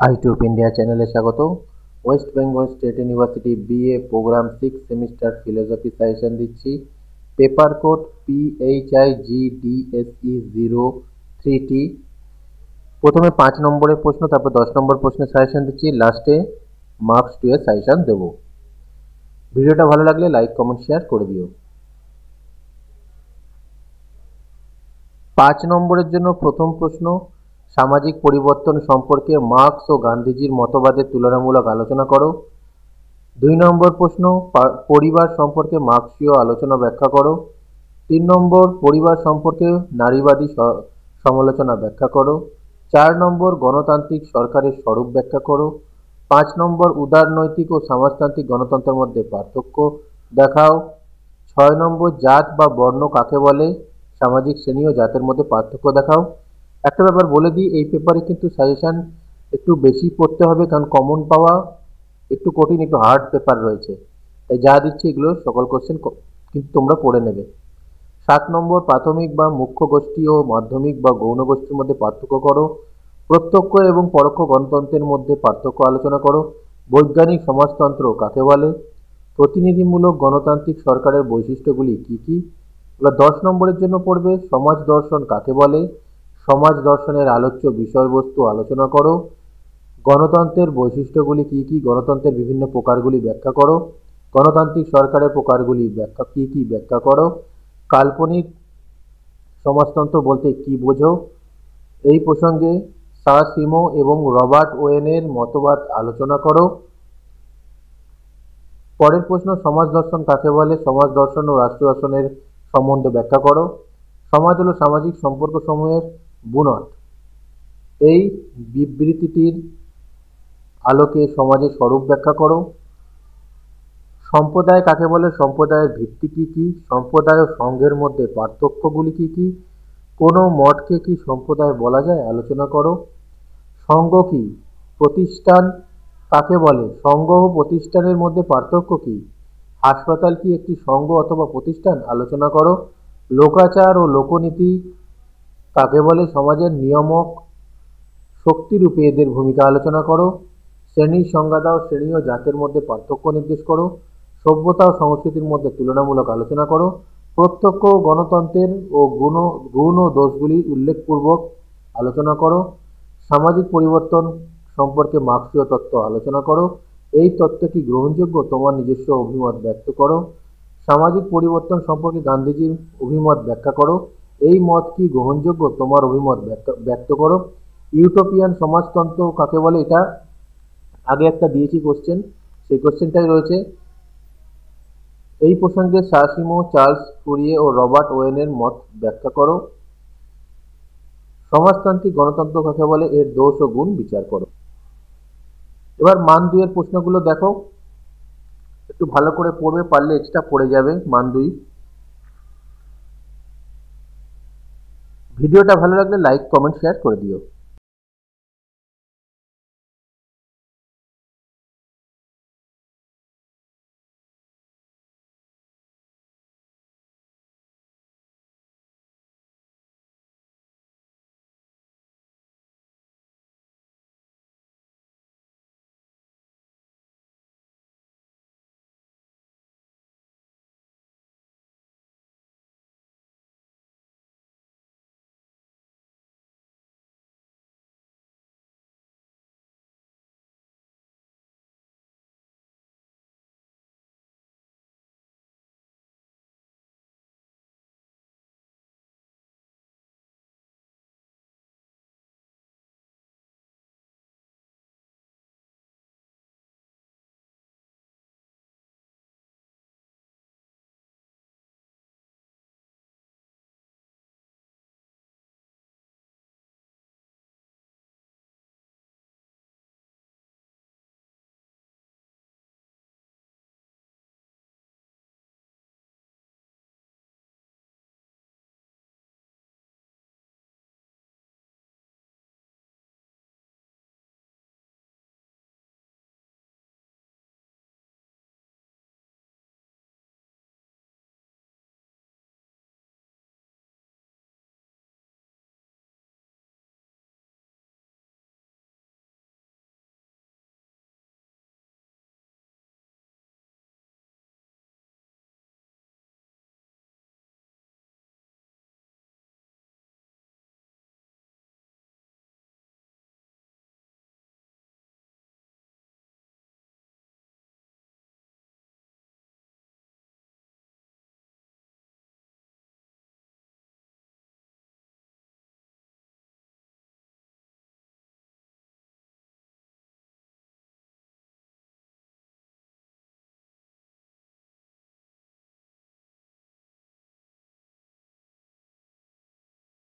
আইটিউব India চ্যানেলে স্বাগত। West Bengal state university BA programme 6 semester philosophy suggestion দিচ্ছি। Paper code PHIGDSE03T। প্রথমে 5 নম্বরের প্রশ্ন, তারপর 10 নম্বর প্রশ্নের সাজেশন দিচ্ছি, লাস্টে মার্কস 2 এর সাজেশন দেব। ভিডিওটা ভালো লাগলে লাইক কমেন্ট শেয়ার করে দিও। 5 নম্বরের জন্য প্রথম প্রশ্ন, সামাজিক পরিবর্তন সম্পর্কে মার্কস ও গান্ধীজির মতবাদের তুলনামূলক আলোচনা করো। 2 নম্বর প্রশ্ন, পরিবার সম্পর্কে মার্কসীয় আলোচনা ব্যাখ্যা করো। 3 নম্বর, পরিবার সম্পর্কে নারীবাদী সমালোচনা ব্যাখ্যা করো। 4 নম্বর, গণতান্ত্রিক সরকারের স্বরূপ ব্যাখ্যা করো। 5 নম্বর, উদারনৈতিক ও সমাজতান্ত্রিক গণতন্ত্রের মধ্যে পার্থক্য দেখাও। 6 নম্বর, জাত বা বর্ণ কাকে বলে, সামাজিক শ্রেণী ও জাতের মধ্যে পার্থক্য দেখাও। একটা ব্যাপার বলে দিই, এই পেপারে কিন্তু সাজেশন একটু বেশি পড়তে হবে, কারণ কমন পাওয়া একটু কঠিন, একটু হার্ড পেপার রয়েছে, তাই যা দিচ্ছি এগুলো সকল কোশ্চেন কিন্তু তোমরা পড়ে নেবে। 7 নম্বর, প্রাথমিক বা মুখ্য গোষ্ঠী ও মাধ্যমিক বা গৌণ গোষ্ঠীর মধ্যে পার্থক্য করো। প্রত্যক্ষ এবং পরোক্ষ গণতন্ত্রের মধ্যে পার্থক্য আলোচনা করো। বৈজ্ঞানিক সমাজতন্ত্র কাকে বলে, প্রতিনিধিমূলক গণতান্ত্রিক সরকারের বৈশিষ্ট্যগুলি কি কি। এবার 10 নম্বরের জন্য পড়বে, সমাজ দর্শন কাকে বলে, সমাজ দর্শনের আলোচ্য বিষয়বস্তু আলোচনা করো। গণতন্ত্রের বৈশিষ্ট্যগুলি কি কি, গণতন্ত্রের বিভিন্ন প্রকারগুলি ব্যাখ্যা করো। গণতান্ত্রিক সরকারের প্রকারগুলি ব্যাখ্যা কি কি ব্যাখ্যা করো। কাল্পনিক সমাজতন্ত্র বলতে কি বোঝো। এই প্রসঙ্গে সাসিমো এবং রবার্ট ওয়েনের মতবাদ আলোচনা করো। পরের প্রশ্ন, সমাজ দর্শন কাকে বলে, সমাজ দর্শন ও রাষ্ট্র দর্শনের সম্বন্ধ ব্যাখ্যা করো। সমাজ হলো সামাজিক সম্পর্ক সমূহের বুনট। এই বিবৃতিটির আলোকে সমাজের স্বরূপ ব্যাখ্যা করো। সম্প্রদায় কাকে বলে, সম্প্রদায়ের ভিত্তি কি কি, সম্প্রদায় ও সংঘের মধ্যে পার্থক্যগুলি কি কি, কোনো মঠকে কি সম্প্রদায় বলা যায়, আলোচনা করো। সংঘ কি, প্রতিষ্ঠান কাকে বলে, সংঘ ও প্রতিষ্ঠানের মধ্যে পার্থক্য কি, হাসপাতাল কি একটি সংঘ অথবা প্রতিষ্ঠান, আলোচনা করো। লোকাচার ও লোকনীতি কাকে বলে, সমাজের নিয়ামক শক্তিরূপে এদের ভূমিকা আলোচনা করো। শ্রেণীর সংজ্ঞা দাও, শ্রেণী ও জাতের মধ্যে পার্থক্য নির্দেশ করো। সভ্যতা ও সংস্কৃতির মধ্যে তুলনামূলক আলোচনা করো। প্রত্যক্ষ গণতন্ত্রের ও গুণ ও দোষগুলি উল্লেখপূর্বক আলোচনা করো। সামাজিক পরিবর্তন সম্পর্কে মার্কসীয় তত্ত্ব আলোচনা করো। এই তত্ত্ব কি গ্রহণযোগ্য, তোমার নিজস্ব অভিমত ব্যক্ত করো। সামাজিক পরিবর্তন সম্পর্কে গান্ধীজির অভিমত ব্যাখ্যা করো। এই মত কি গ্রহণযোগ্য, তোমার অভিমত ব্যক্ত করো। ইউটোপিয়ান সমাজতন্ত্র কাকে বলে, এটা আগে একটা দিয়েছি কোশ্চেন, সেই কোশ্চেনটাই রয়েছে। এই প্রসঙ্গে সাসিমো, চার্লস ফুরিয়ে ও রবার্ট ওয়েনের মত ব্যাখ্যা করো। সমাজতান্ত্রিক গণতন্ত্র কাকে বলে, এর দোষ ও গুণ বিচার করো। এবার মান 2 এর প্রশ্নগুলো দেখো, একটু ভালো করে পড়বে, পারলে এক্সট্রা পড়ে যাবে মান 2। ভিডিওটা ভালো লাগলে লাইক কমেন্ট শেয়ার করে দিও।